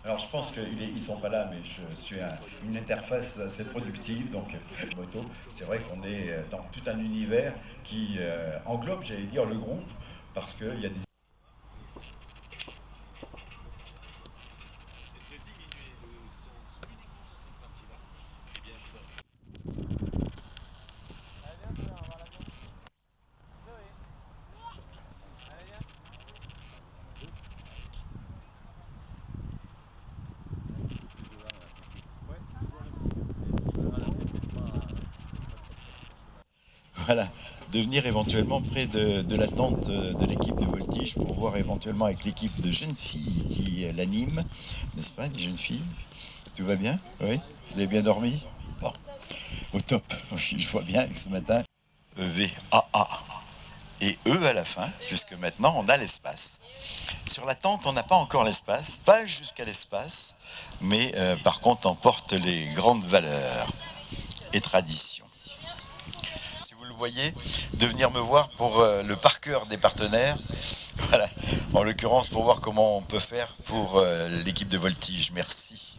Alors je pense qu'ils sont pas là, mais je suis une interface assez productive. Donc moto, c'est vrai qu'on est dans tout un univers qui englobe, j'allais dire, le groupe, parce qu'il y a des... Voilà, de venir éventuellement près de la tente de l'équipe de voltige pour voir éventuellement avec l'équipe de jeunes filles qui l'anime, n'est-ce pas, les jeunes filles? Tout va bien? Oui? Vous avez bien dormi? Bon, au top. Je vois bien que ce matin, EVAA et E à la fin, puisque maintenant on a l'espace. Sur la tente, on n'a pas encore l'espace, pas jusqu'à l'espace, mais par contre, on porte les grandes valeurs et traditions. Si vous le voyez, de venir me voir pour le par cœur des partenaires, voilà, en l'occurrence pour voir comment on peut faire pour l'équipe de voltige. Merci.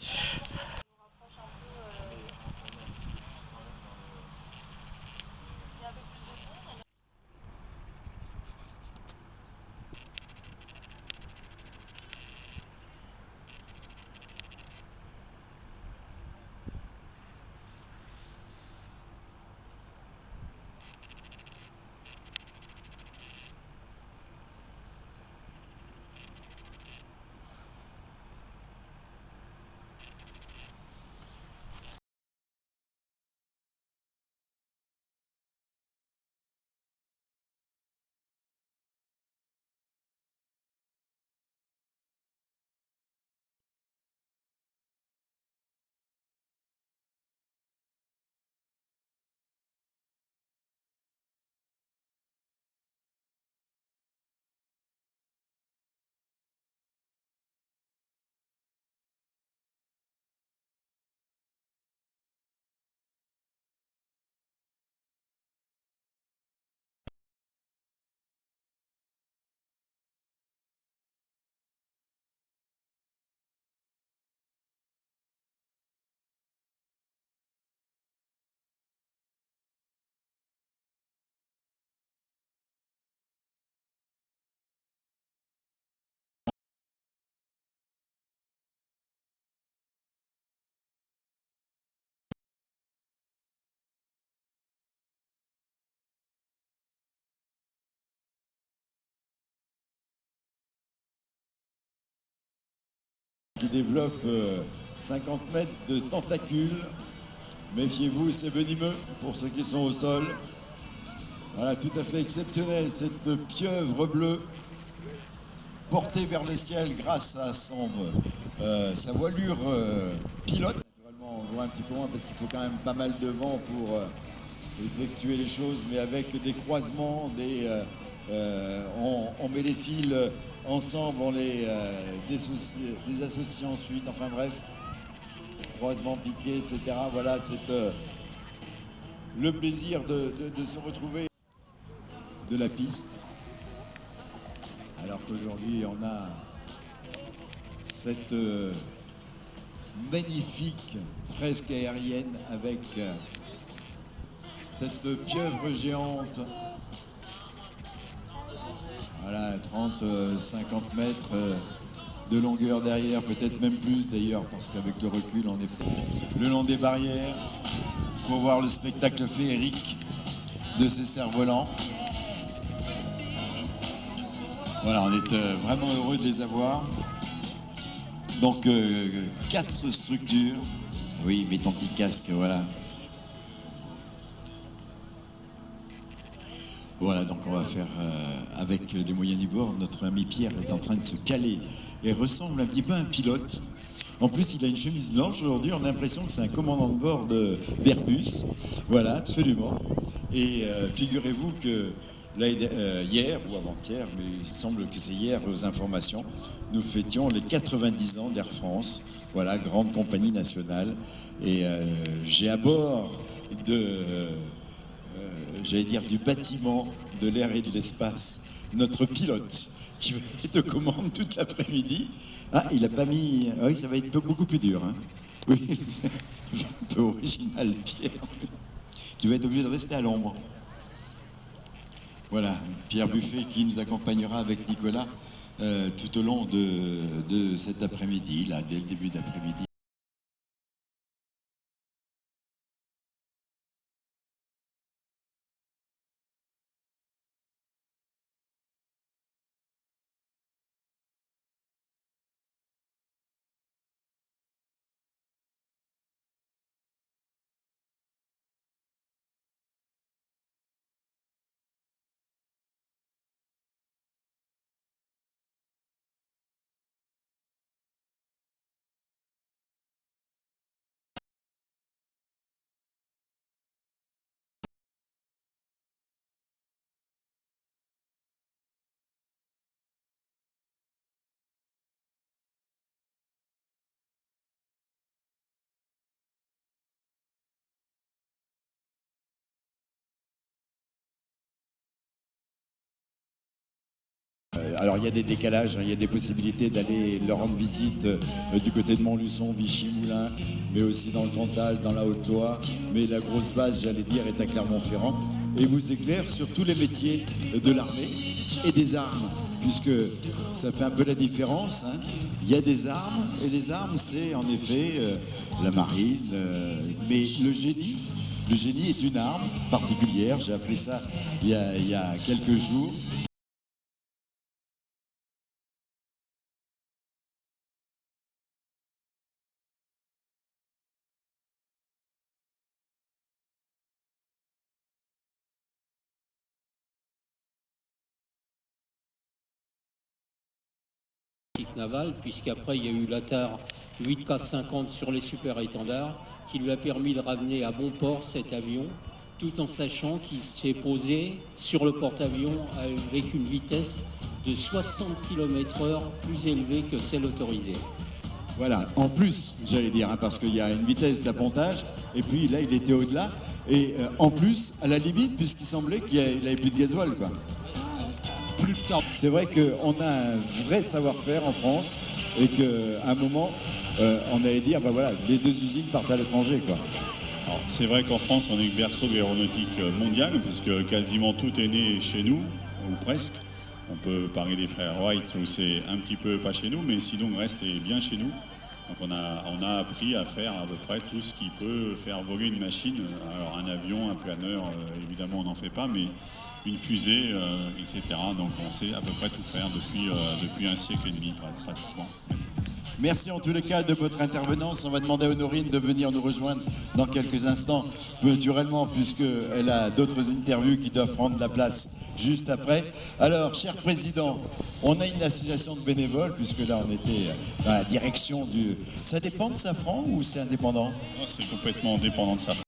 Qui développe 50 mètres de tentacules. Méfiez-vous, c'est venimeux pour ceux qui sont au sol. Voilà, tout à fait exceptionnel, cette pieuvre bleue portée vers le ciel grâce à sa voilure pilote. Naturellement, on voit un petit peu moins parce qu'il faut quand même pas mal de vent pour effectuer les choses, mais avec des croisements, on met les fils ensemble, on les associe ensuite, enfin bref, croisement piqué, etc. Voilà, c'est le plaisir de se retrouver de la piste, alors qu'aujourd'hui on a cette magnifique fresque aérienne avec cette pieuvre géante. Voilà, 30-50 mètres de longueur derrière, peut-être même plus d'ailleurs, parce qu'avec le recul, on est le long des barrières pour voir le spectacle féerique de ces cerfs-volants. Voilà, on est vraiment heureux de les avoir. Donc, 4 structures. Oui, mets ton petit casque, voilà. Voilà, donc on va faire avec les moyens du bord. Notre ami Pierre est en train de se caler et ressemble un petit peu à un pilote. En plus, il a une chemise blanche aujourd'hui. On a l'impression que c'est un commandant de bord d'Airbus. Voilà, absolument. Et figurez-vous que hier ou avant-hier, mais il semble que c'est hier aux informations, nous fêtions les 90 ans d'Air France. Voilà, grande compagnie nationale. Et j'ai à bord j'allais dire du bâtiment de l'air et de l'espace, notre pilote qui va être aux commandes toute l'après-midi. Ah, il n'a pas mis... Ah oui, ça va être beaucoup plus dur. Hein. Oui, un peu original, Pierre. Tu vas être obligé de rester à l'ombre. Voilà, Pierre Buffet qui nous accompagnera avec Nicolas tout au long de cet après-midi, là, dès le début d'après-midi. Alors il y a des décalages, hein, il y a des possibilités d'aller leur rendre visite du côté de Montluçon, Vichy-Moulins, mais aussi dans le Cantal, dans la Haute-Loire. Mais la grosse base, j'allais dire, est à Clermont-Ferrand et vous éclaire sur tous les métiers de l'armée et des armes, puisque ça fait un peu la différence. Hein. Il y a des armes et les armes, c'est en effet la marine, mais le génie. Le génie est une arme particulière, j'ai appris ça il y a quelques jours. Navale, puisqu'après il y a eu l'ATAR 8K50 sur les super-étendards qui lui a permis de ramener à bon port cet avion, tout en sachant qu'il s'est posé sur le porte-avions avec une vitesse de 60 km/h plus élevée que celle autorisée. Voilà, en plus, j'allais dire, hein, parce qu'il y a une vitesse d'appontage, et puis là, il était au-delà, et en plus, à la limite, puisqu'il semblait qu'il n'avait plus de gasoil, quoi. Plus de 40. C'est vrai qu'on a un vrai savoir-faire en France, et qu'à un moment, on allait dire, bah voilà, les deux usines partent à l'étranger, quoi. C'est vrai qu'en France, on est le berceau de l'aéronautique mondiale, puisque quasiment tout est né chez nous, ou presque. On peut parler des frères Wright, où c'est un petit peu pas chez nous, mais sinon le reste est bien chez nous. Donc on a appris à faire à peu près tout ce qui peut faire voler une machine. Alors un avion, un planeur, évidemment on n'en fait pas, mais une fusée, etc. Donc on sait à peu près tout faire depuis un siècle et demi pratiquement. Merci en tous les cas de votre intervenance. On va demander à Honorine de venir nous rejoindre dans quelques instants, naturellement, puisqu'elle a d'autres interviews qui doivent prendre la place juste après. Alors, cher président, on a une association de bénévoles, puisque là on était dans la direction du... Ça dépend de Safran ou c'est indépendant? C'est complètement dépendant de Safran.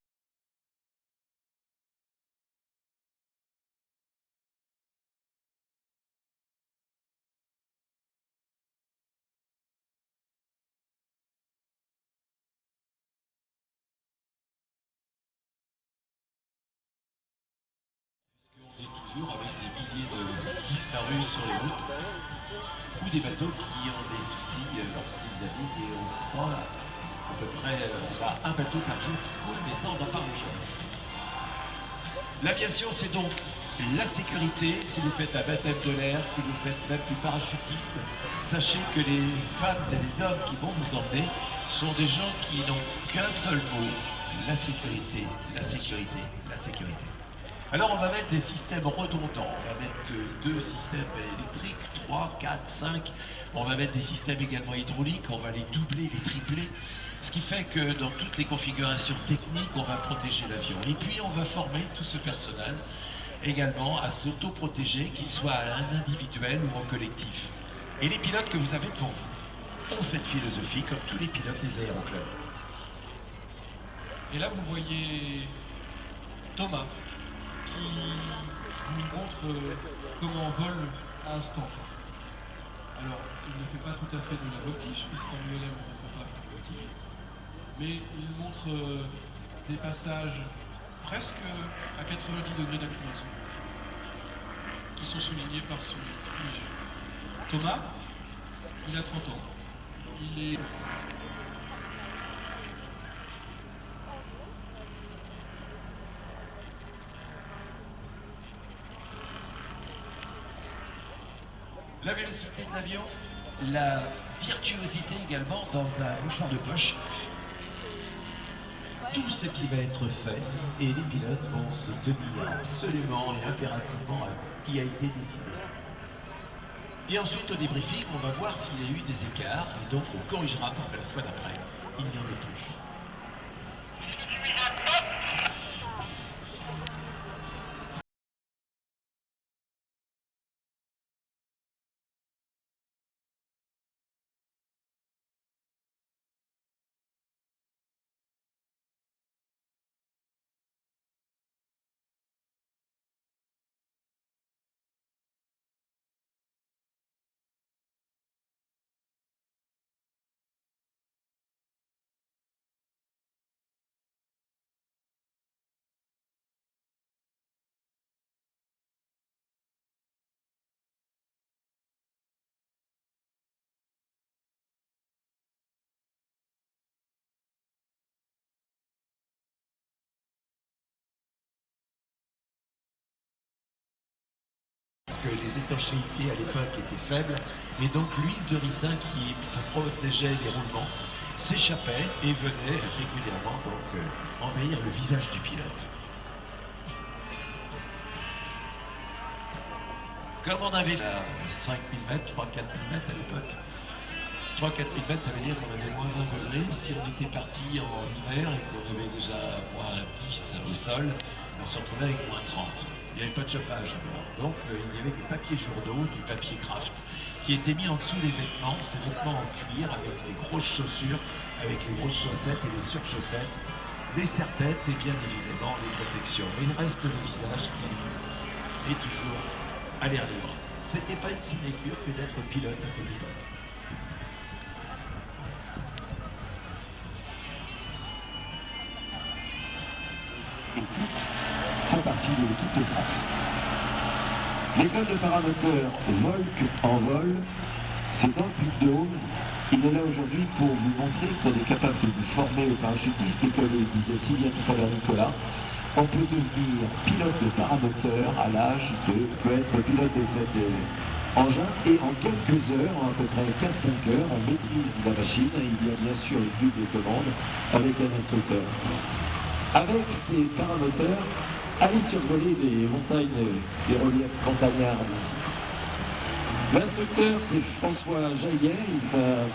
Avec des milliers de disparus sur les routes, ou des bateaux qui ont des soucis lorsqu'ils naviguent, et on croit à peu près un bateau par jour qui coule, mais ça on n'en parle jamais. L'aviation, c'est donc la sécurité. Si vous faites un baptême de l'air, si vous faites même du parachutisme, sachez que les femmes et les hommes qui vont nous emmener sont des gens qui n'ont qu'un seul mot: la sécurité, la sécurité, la sécurité. Alors on va mettre des systèmes redondants, on va mettre 2 systèmes électriques, 3, 4, 5, on va mettre des systèmes également hydrauliques, on va les doubler, les tripler, ce qui fait que dans toutes les configurations techniques, on va protéger l'avion. Et puis on va former tout ce personnel également à s'auto-protéger, qu'il soit en individuel ou en collectif. Et les pilotes que vous avez devant vous ont cette philosophie, comme tous les pilotes des aéroclubs. Et là vous voyez Thomas, qui vous montre comment on vole à un stand. Alors, il ne fait pas tout à fait de la voltige, puisqu'en ULM on ne peut pas faire de voltige, mais il montre des passages presque à 90 degrés d'inclinaison, qui sont soulignés par son fumigène. Thomas, il a 30 ans. les... La vélocité de l'avion, la virtuosité également dans un mouchoir de poche. Tout ce qui va être fait et les pilotes vont se tenir absolument et impérativement à ce qui a été décidé. Et ensuite au débriefing, on va voir s'il y a eu des écarts et donc on corrigera pour que la fois d'après, il n'y en ait plus. Parce que les étanchéités à l'époque étaient faibles, et donc l'huile de ricin qui protégeait les roulements s'échappait et venait régulièrement donc envahir le visage du pilote. Comme on avait 5 000 mètres, 3 4 000 mètres à l'époque, 3 4 000 mètres, ça veut dire qu'on avait moins 20 degrés. Si on était parti en hiver et qu'on avait déjà moins 10 au sol, on se retrouvait avec moins 30. Il n'y avait pas de chauffage. Donc il y avait des papiers journaux, du papier craft, qui étaient mis en dessous des vêtements, ces vêtements en cuir avec ces grosses chaussures, avec les grosses chaussettes et les surchaussettes, les serre-têtes et bien évidemment les protections. Mais il reste le visage qui est toujours à l'air libre. C'était pas une sinécure que d'être pilote à cette époque. Et toutes font partie de l'équipe de France. L'école de paramoteur Volk en vol, c'est dans le Puy-de-Dôme. Il est là aujourd'hui pour vous montrer qu'on est capable de vous former au parachutisme et comme le disait si bien tout à l'heure Nicolas, on peut devenir pilote de paramoteur à l'âge de, peut être pilote de cet engin et en quelques heures, en à peu près 4-5 heures, on maîtrise la machine et il y a bien sûr une double commande avec un instructeur. Avec ces paramoteurs, allez survoler les montagnes, les reliefs montagnards d'ici. L'instructeur, c'est François Jaillet. Il va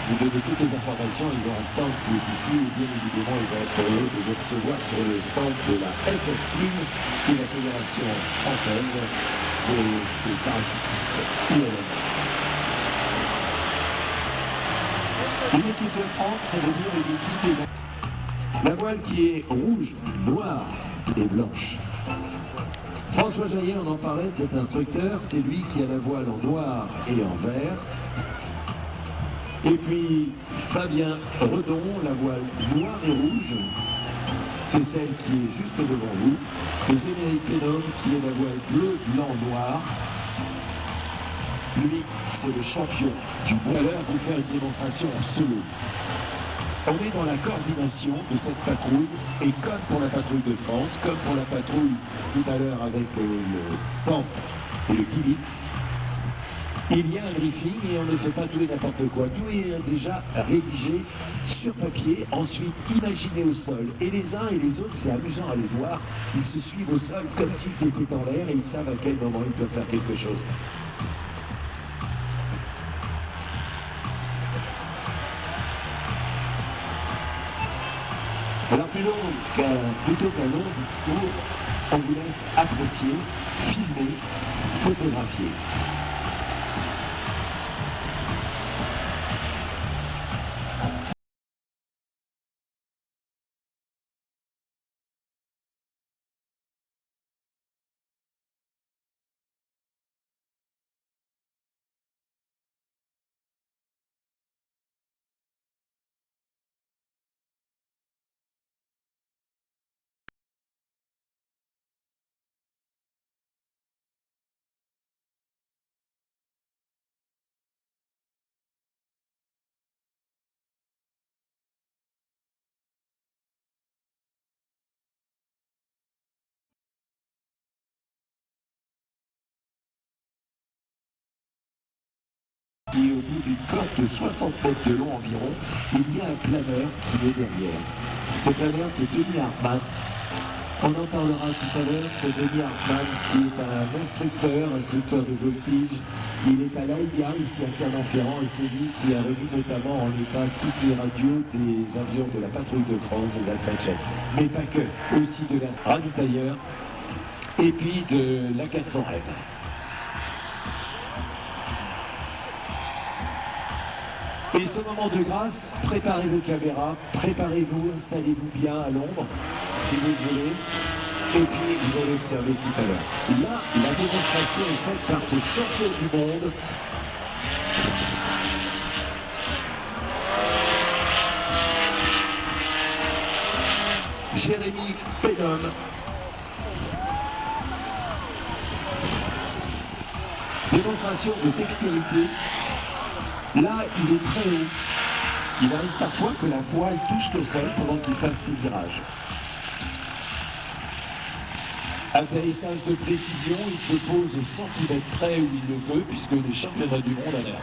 vous donner toutes les informations. Ils ont un stand qui est ici et bien évidemment, il va être heureux de vous recevoir sur le stand de la FF Plume, qui est la Fédération française de ces parachutistes ULM. Une équipe de France, ça veut dire une équipe de... La voile qui est rouge, noire et blanche. François Jaillet, on en parlait de cet instructeur, c'est lui qui a la voile en noir et en vert. Et puis Fabien Redon, la voile noire et rouge, c'est celle qui est juste devant vous. Et Générique Pénum qui est la voile bleu, blanc, noir. Lui, c'est le champion du monde. À l'heure, vous faire une démonstration en solo. On est dans la coordination de cette patrouille et comme pour la patrouille de France, comme pour la patrouille tout à l'heure avec le Stamp et le Kibitz, il y a un briefing et on ne fait pas tout et n'importe quoi. Tout est déjà rédigé sur papier, ensuite imaginé au sol. Et les uns et les autres, c'est amusant à les voir, ils se suivent au sol comme s'ils étaient en l'air et ils savent à quel moment ils doivent faire quelque chose. Alors plutôt qu'un long discours, on vous laisse apprécier, filmer, photographier. qui est au bout d'une corde de 60 mètres de long environ. Il y a un planeur qui est derrière. Ce planeur, c'est Denis Hartmann. On en parlera tout à l'heure. C'est Denis Hartmann qui est un instructeur de voltige. Il est à l'AIA, ici à Clermont-Ferrand, et c'est lui qui a remis notamment en état toutes les radios des avions de la patrouille de France, des Alpha Jet. Mais pas que, aussi de la ravitailleur et puis de la 400M. Et ce moment de grâce, préparez vos caméras, préparez-vous, installez-vous bien à l'ombre, si vous le voulez. Et puis, vous allez observer tout à l'heure. Là, la démonstration est faite par ce champion du monde. Jérémy Pénum. Démonstration de dextérité. Là, il est très haut. Il arrive parfois que la voile touche le sol pendant qu'il fasse ses virages. Atterrissage de précision, il se pose au centimètre près où il le veut, puisque les championnats du monde à l'heure.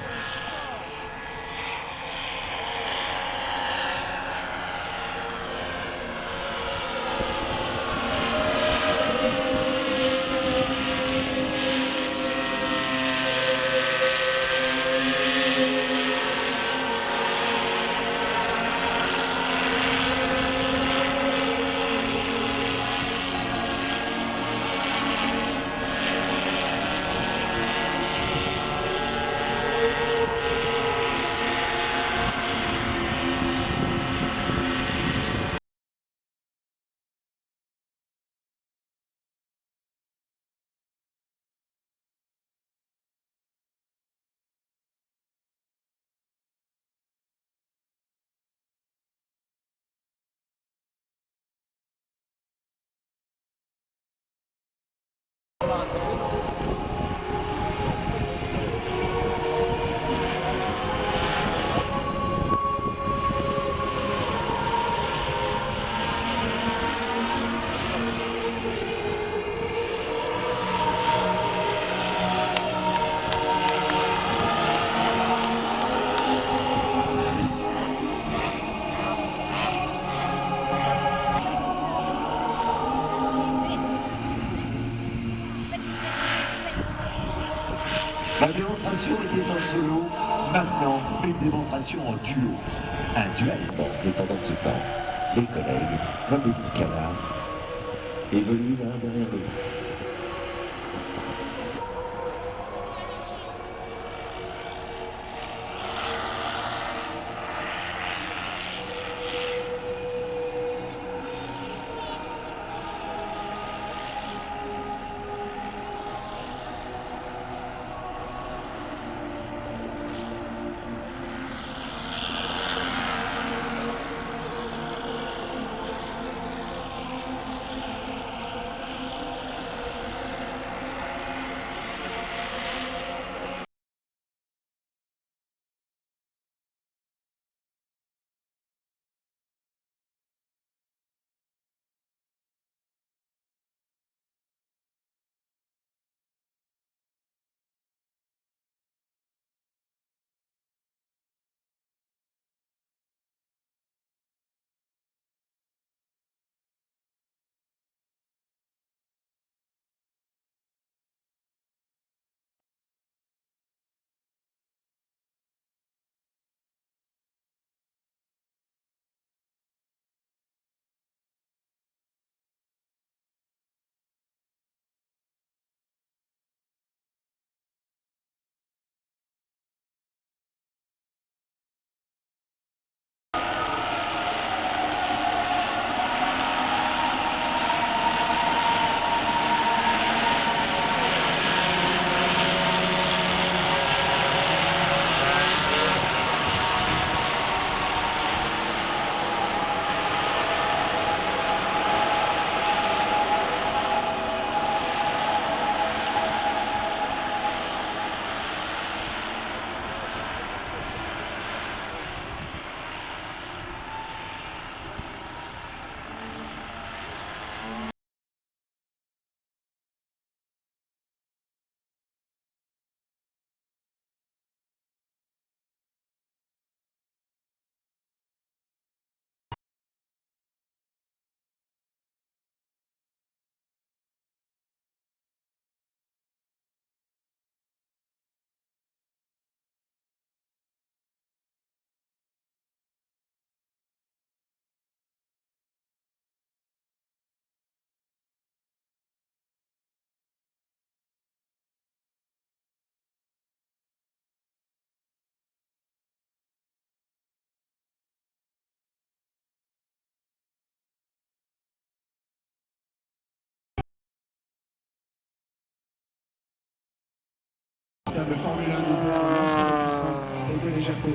La démonstration était en solo, maintenant une démonstration en duo. Un duel, et pendant ce temps, les collègues, comme des petits canards, évoluent l'un derrière l'autre. véritable Formule 1 des airs, un monstre de puissance et de légèreté.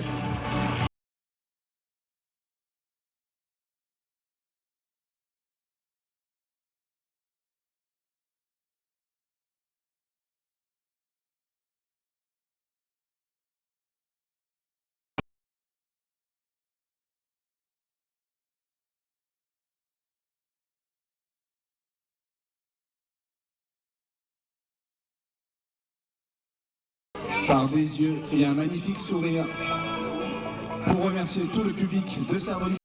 Par des yeux et un magnifique sourire pour remercier tout le public de Cervolis.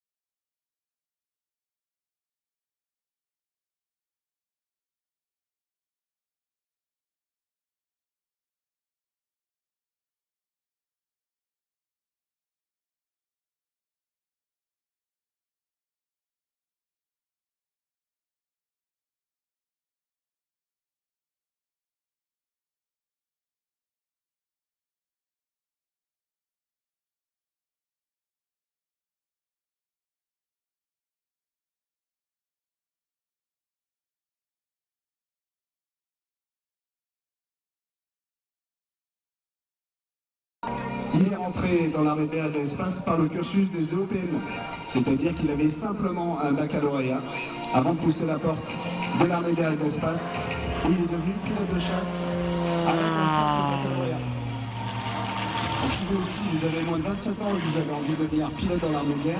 Il est rentré dans l'armée de l'air et de l'espace par le cursus des EOPM, c'est-à-dire qu'il avait simplement un baccalauréat avant de pousser la porte de l'armée de l'air et de l'espace, où il est devenu pilote de chasse avec un simple baccalauréat. Donc si vous aussi, vous avez moins de 27 ans et que vous avez envie de devenir pilote dans l'armée de l'air,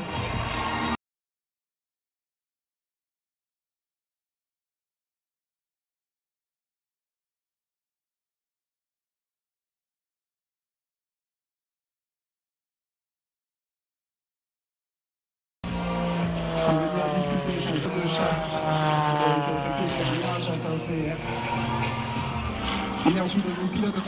pour venir discuter son jeu de chasse qui a été effectué sur Mirage F1CR. Il est ensuite devenu pilote de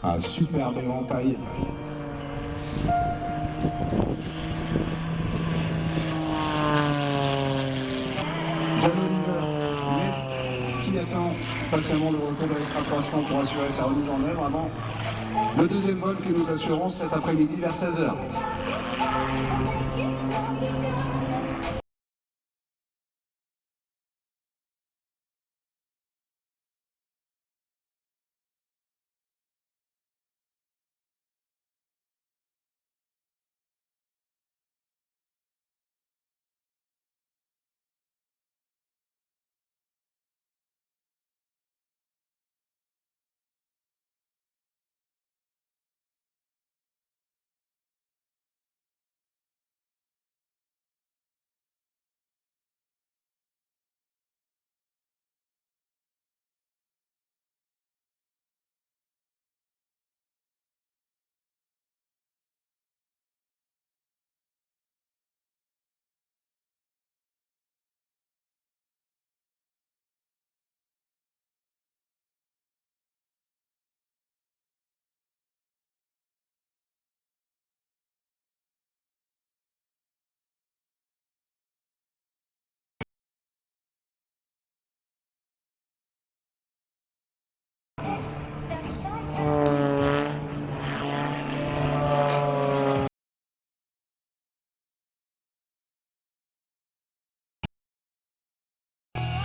un superbe éventail. John Oliver, Metz, qui attend patiemment le retour de l'extra 300 pour assurer sa remise en œuvre avant le deuxième vol que nous assurons cet après-midi vers 16h.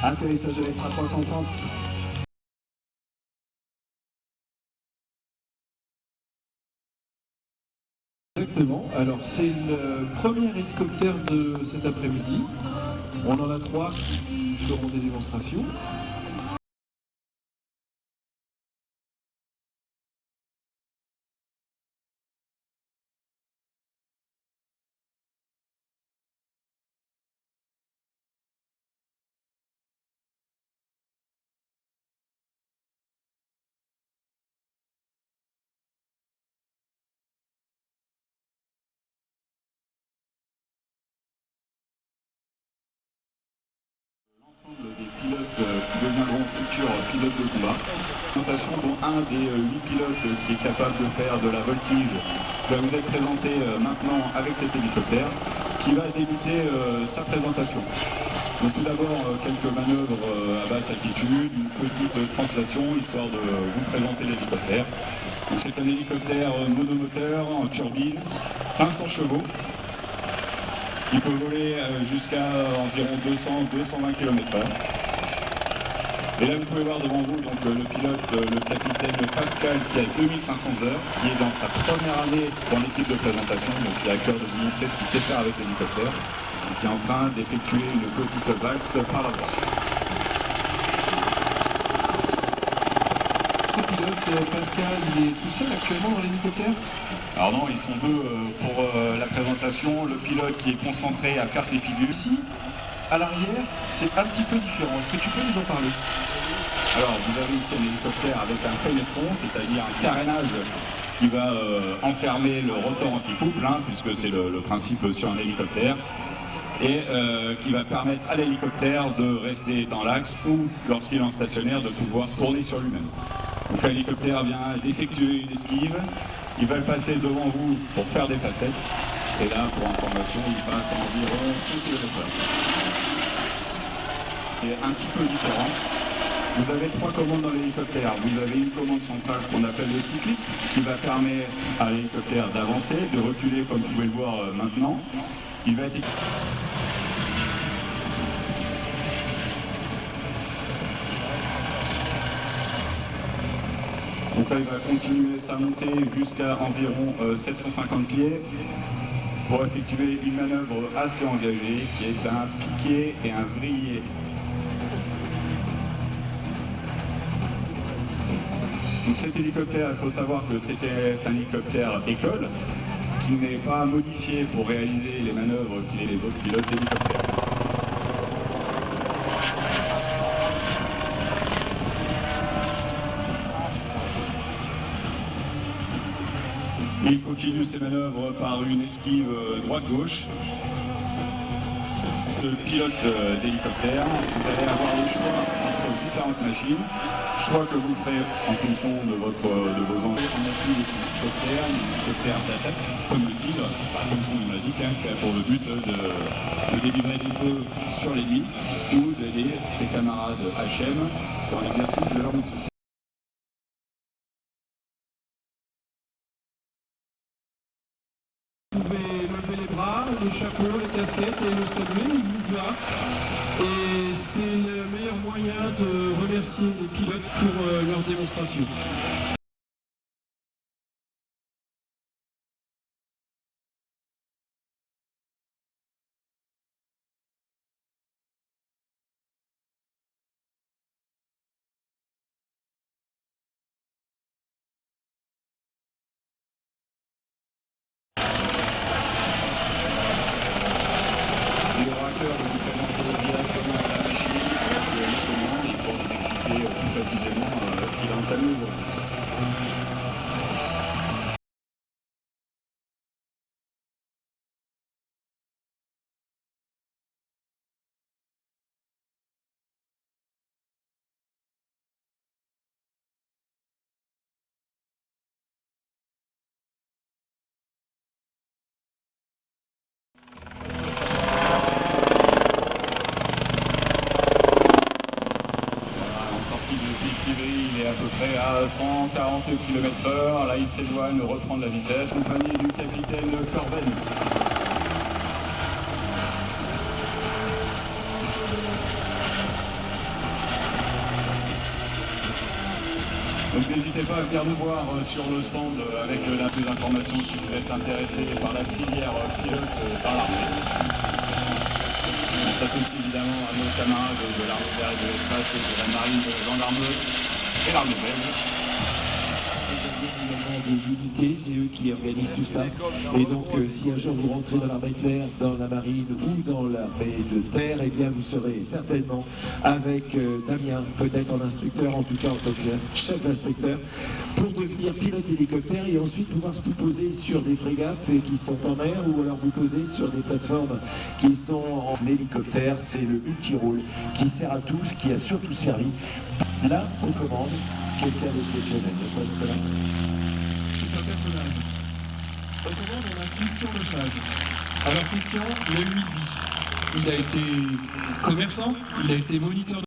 Atterrissage de l'Extra 330. Exactement, alors c'est le premier hélicoptère de cet après-midi. On en a 3 qui feront des démonstrations. Des pilotes qui deviendront futurs pilotes de combat. Présentation dont un des 8 pilotes qui est capable de faire de la voltige va vous être présenté maintenant avec cet hélicoptère qui va débuter sa présentation. Donc tout d'abord quelques manœuvres à basse altitude, une petite translation histoire de vous présenter l'hélicoptère. Donc c'est un hélicoptère monomoteur en turbine, 500 chevaux. Qui peut voler jusqu'à environ 200-220 km/h. Et là vous pouvez voir devant vous donc, le pilote, le capitaine Pascal qui a 2500 heures, qui est dans sa première année dans l'équipe de présentation, donc qui a à cœur de vous montrer ce qu'il sait faire avec l'hélicoptère, et qui est en train d'effectuer une petite valse par la voie. Ce pilote, Pascal, il est tout seul actuellement dans l'hélicoptère? Alors non, ils sont deux pour la présentation, le pilote qui est concentré à faire ses figures. Ici, à l'arrière, c'est un petit peu différent. Est-ce que tu peux nous en parler? Alors vous avez ici un hélicoptère avec un fenestron, c'est-à-dire un carénage qui va enfermer le rotor anti-couple, hein, puisque c'est le principe sur un hélicoptère, et qui va permettre à l'hélicoptère de rester dans l'axe ou, lorsqu'il est en stationnaire, de pouvoir tourner sur lui-même. Donc l'hélicoptère vient d'effectuer une esquive, il va le passer devant vous pour faire des facettes, et là, pour information, il passe à environ 100 km/h. C'est un petit peu différent. Vous avez 3 commandes dans l'hélicoptère. Vous avez une commande centrale, ce qu'on appelle le cyclique, qui va permettre à l'hélicoptère d'avancer, de reculer, comme vous pouvez le voir maintenant. Il va être... Donc là, il va continuer sa montée jusqu'à environ 750 pieds pour effectuer une manœuvre assez engagée qui est un piqué et un vrillé. Donc cet hélicoptère, il faut savoir que c'était un hélicoptère école qui n'est pas modifié pour réaliser les manœuvres qu'il les autres pilotes d'hélicoptère. Il continue ses manœuvres par une esquive droite-gauche. De pilote d'hélicoptère, vous allez avoir le choix entre différentes machines, choix que vous ferez en fonction de vos envies. On appuie les hélicoptères d'attaque, comme le tigre, comme son nom l'indique, qui a pour le but de délivrer des feux sur les lignes ou d'aider ses camarades HM dans l'exercice de leur mission. Vous pouvez lever les bras, les chapeaux, les casquettes et le saluer, il vous voit. Et c'est le meilleur moyen de remercier les pilotes pour leur démonstration. Il aura à cœur de vous présenter directement la machine, les commandes, et pour vous expliquer plus précisément ce qu'il a entamé aujourd'hui. Il est à peu près à 140 km/h. Là, il s'éloigne, reprend de la vitesse, accompagné du capitaine Corben. Donc n'hésitez pas à venir nous voir sur le stand avec la plus d'informations si vous êtes intéressé par la filière pilote dans l'armée. On s'associe évidemment à nos camarades de l'armée de l'air et de l'espace et de la marine, de la gendarmerie et l'armée belge. des unités, c'est eux qui organisent tout ça. Et donc, si un jour vous rentrez dans l'armée de l'air, dans la marine ou dans l'armée de terre, eh bien, vous serez certainement avec Damien, peut-être en instructeur, en tout cas en tant que chef instructeur, pour devenir pilote d'hélicoptère et ensuite pouvoir vous poser sur des frégates qui sont en mer ou alors vous poser sur des plateformes qui sont en hélicoptère. C'est le multirôle qui sert à tous, qui a surtout servi. Là, on commande quelqu'un d'exceptionnel, n'est-ce pas, Nicolas? C'est un personnage. Au commande, on a Christian Lesage. Alors Christian, il a eu 8 vies. Il a été commerçant, il a été moniteur de...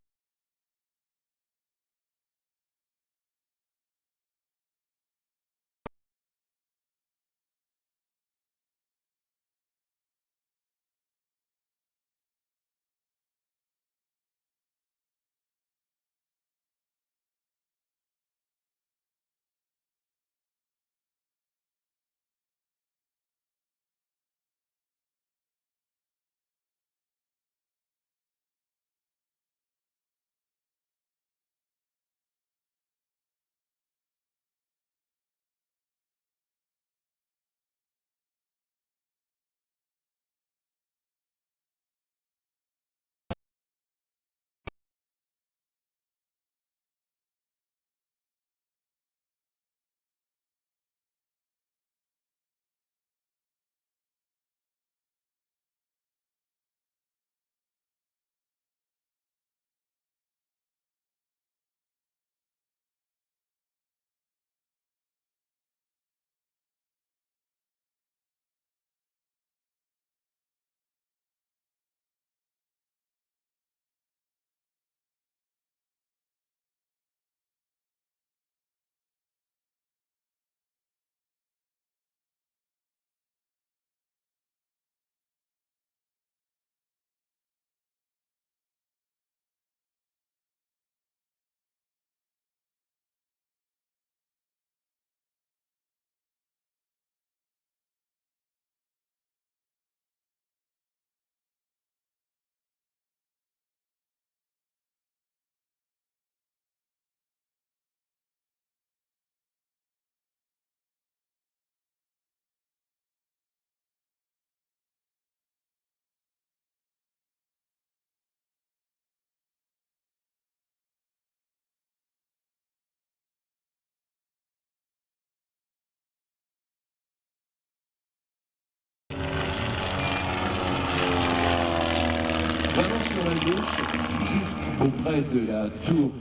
Vraiment sur la gauche, juste auprès de la tour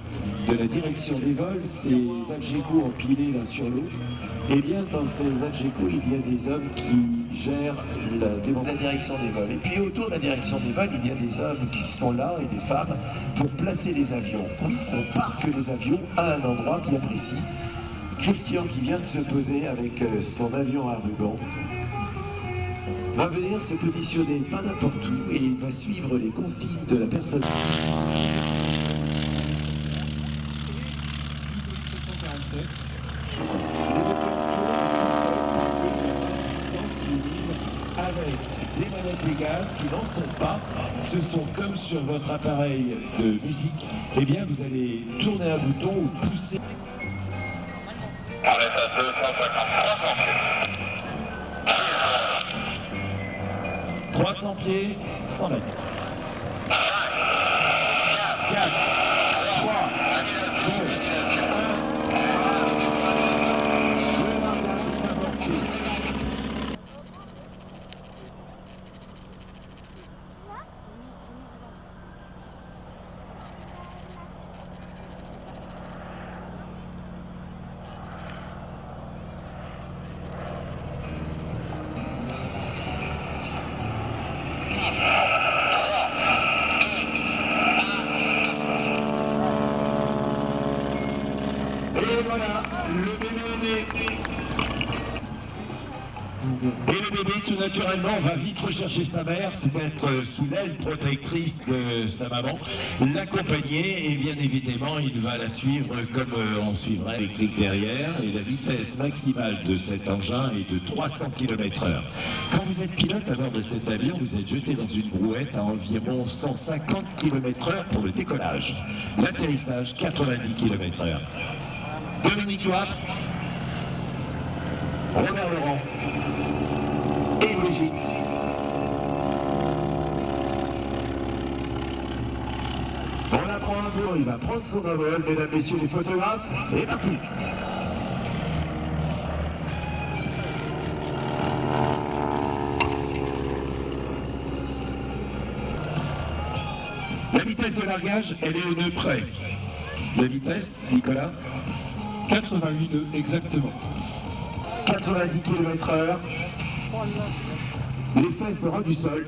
de la direction des vols, ces Algeco empilés l'un sur l'autre, et bien dans ces Algeco, il y a des hommes qui gèrent la direction des vols. Et puis autour de la direction des vols, il y a des hommes qui sont là et des femmes pour placer les avions. Oui, on parque les avions à un endroit bien précis. Christian, qui vient de se poser avec son avion à ruban, va venir se positionner pas n'importe où et il va suivre les consignes de la personne. Du 747. Les moteurs tournent tout seuls parce qu'il y a pas de puissance qui est mise avec des manettes des gaz qui n'en sont pas. Ce sont comme sur votre appareil de musique. Eh bien, vous allez tourner un bouton ou pousser. On est à 253 pieds. 300 pieds, 100 mètres. 4, 3, 2, 1. Le largage est avorté. Et voilà, le bébé est né. Et le bébé, tout naturellement, va vite rechercher sa mère, se mettre sous l'aile protectrice de sa maman, l'accompagner et bien évidemment, il va la suivre comme on suivrait les clics derrière. Et la vitesse maximale de cet engin est de 300 km/h. Quand vous êtes pilote à bord de cet avion, vous êtes jeté dans une brouette à environ 150 km/h pour le décollage. L'atterrissage, 90 km/h. Dominique Loire. Robert Laurent et Brigitte. On apprend un jour, il va prendre son envol. Mesdames, messieurs les photographes, c'est parti. La vitesse de largage, elle est au nœud près. La vitesse, Nicolas? 88 nœuds, exactement. 90 km/h. L'effet sera du sol.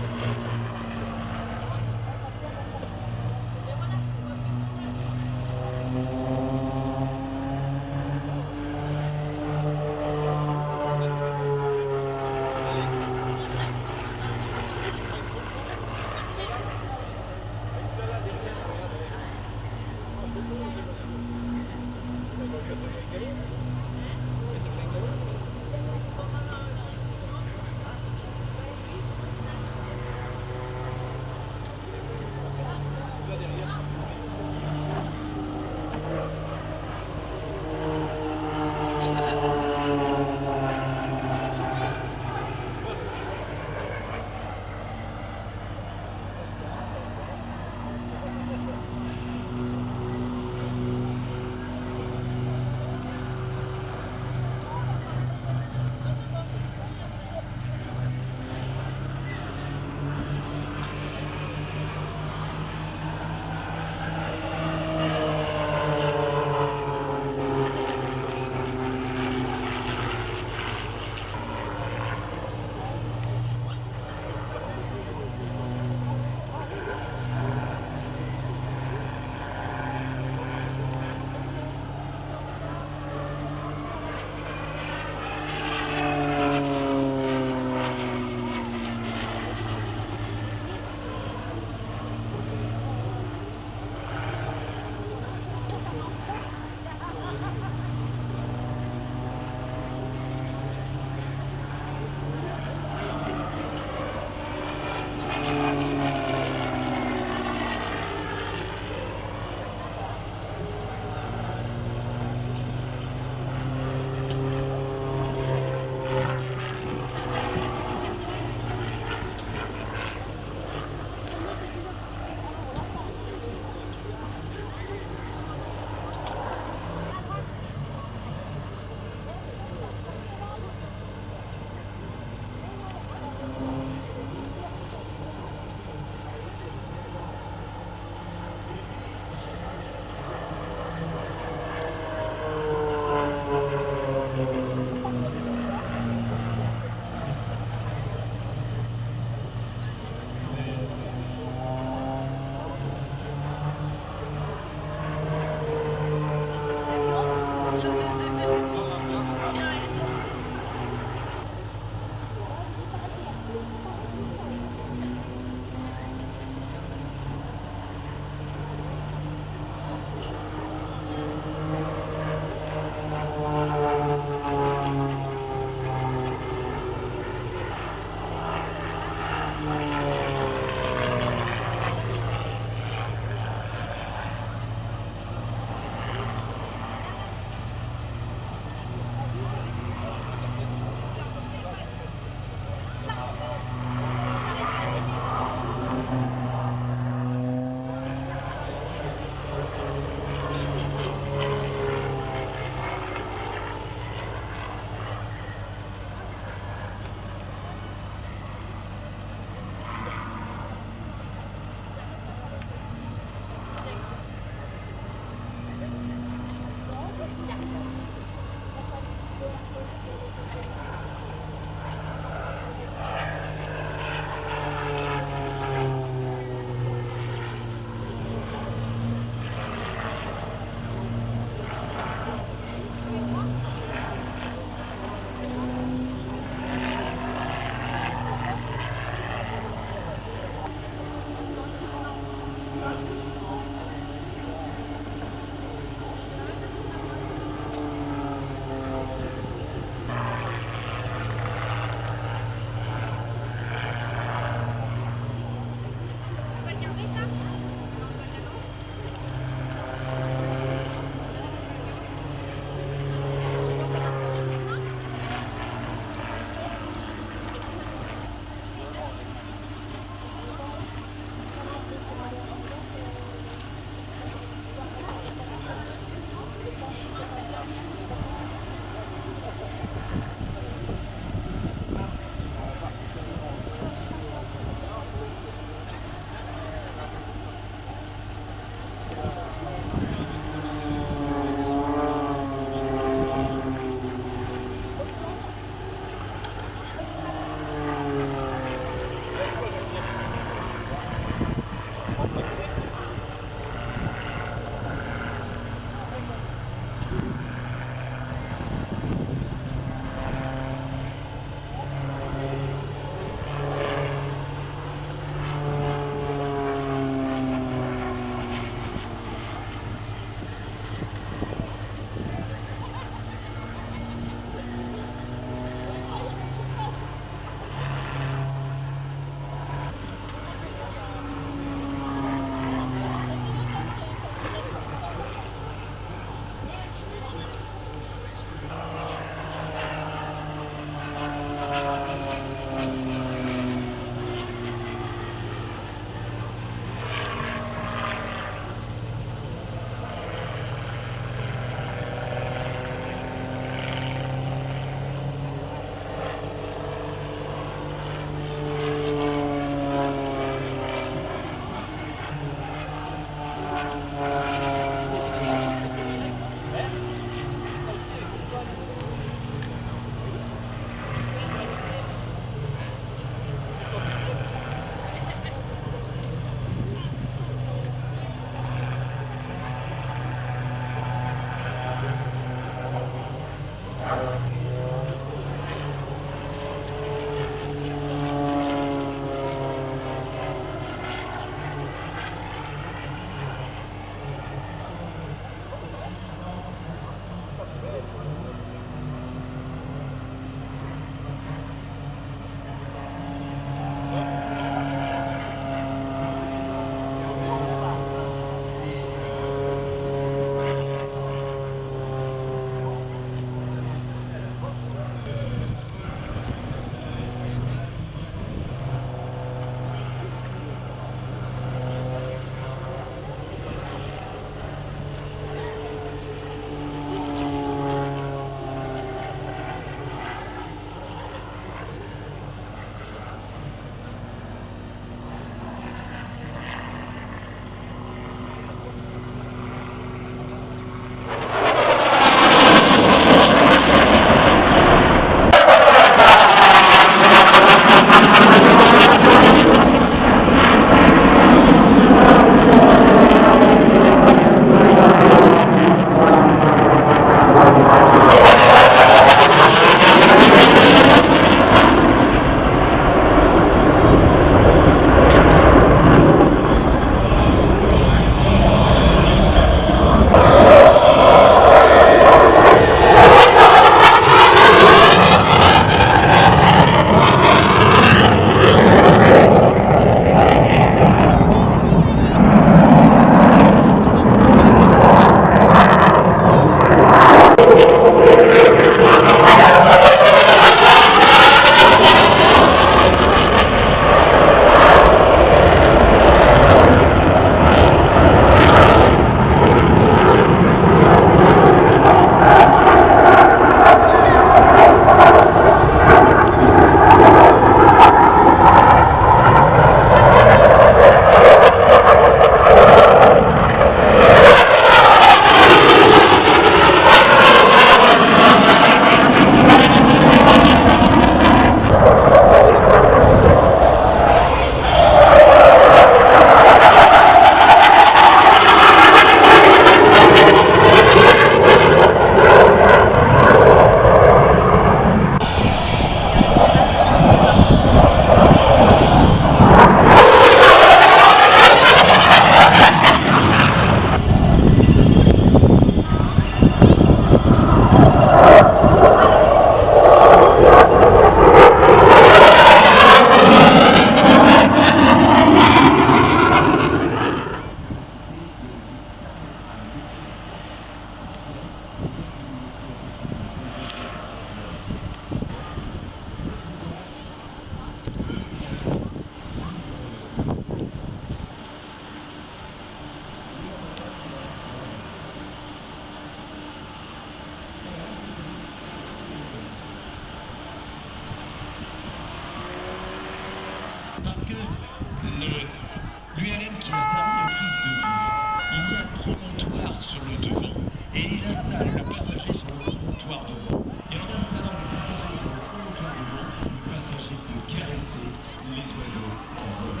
sur le devant et il installe le passager sur le comptoir devant. Et en installant le passager sur le comptoir devant, le passager peut caresser les oiseaux en vol.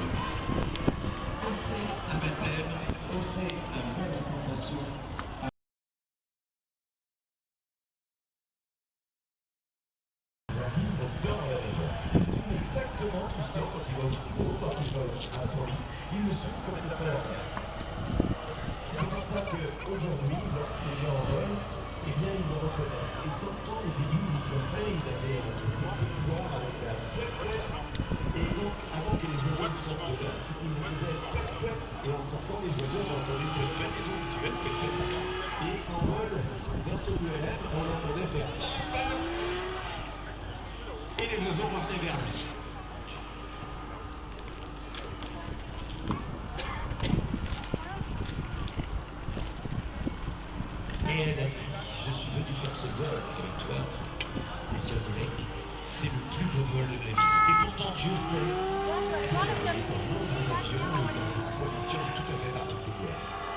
Offrez un baptême, offrez un vol de sensation. Exactement, Christian, quand il va au frigo, quand il va à son lit, il le suit comme si ça serait leur mère. C'est pour ça qu'aujourd'hui, lorsqu'il est en vol, eh bien, ils le reconnaissent. Et pourtant, au début, il le fait, il avait une espèce de pouvoir avec la peuette. Et donc, avant que les oiseaux ne sortent de l'œuf, il faisait peuette. Et en sortant des oiseaux, j'ai entendu peuette et donc il suivait peuette. Et en vol, dans son ULM, on l'entendait faire et les oiseaux revenaient vers lui. Et elle a dit, je suis venu faire ce vol avec toi, mes chers collègues, c'est le plus beau vol de ma vie. Et pourtant Dieu sait, c'est dans nombre d'avions et dans des conditions tout à fait particulières.